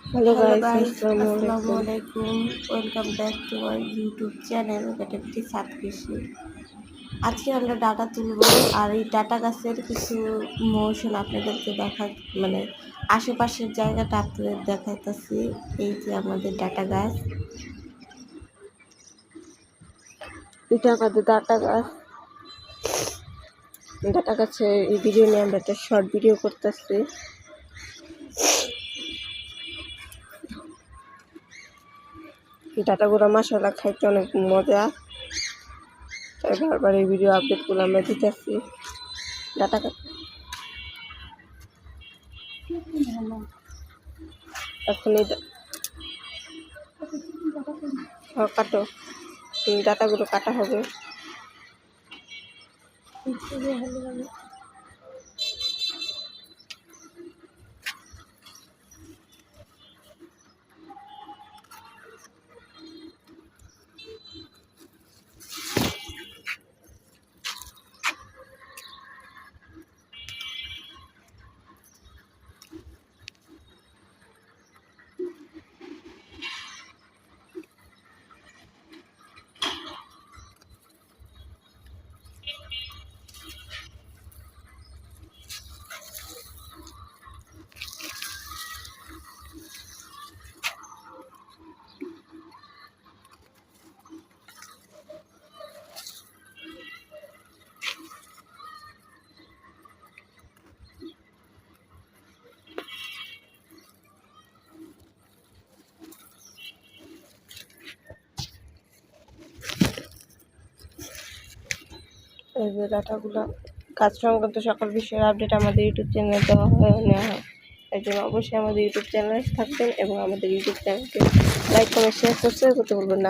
Hello Hello guys, guys, Assalamualaikum. Assalamualaikum. Welcome back to our YouTube channel category সাত কৃষি। আজকে আমরা data তুলবো আর এই ডাটা গাছের কিছু মোশন আপনাদেরকে মানে আশেপাশের জায়গাটা আপনাদের দেখাইতেছি। এই যে আমাদের ডাটা গাছ, এটা আমাদের ডাটা গাছে এই ভিডিও নিয়ে আমরা একটা শর্ট ভিডিও করতেছি। ডাটাগুলো মাশাআল্লাহ খাইতে অনেক মজা, তাই বারবার এই ভিডিও আপডেটগুলো আমরা দিতেছি। ডাটা এখন এই কাটো, ডাটাগুলো কাটা হবে। এই যে ডাটাগুলো কাজ সংক্রান্ত সকল বিষয়ের আপডেট আমাদের ইউটিউব চ্যানেলে নেওয়া হয়। এই জন্য অবশ্যই আমাদের ইউটিউব চ্যানেলে থাকবেন এবং আমাদের ইউটিউব চ্যানেলকে লাইক, কমেন্ট, শেয়ার, সাবস্ক্রাইব করতে ভুলবেন না।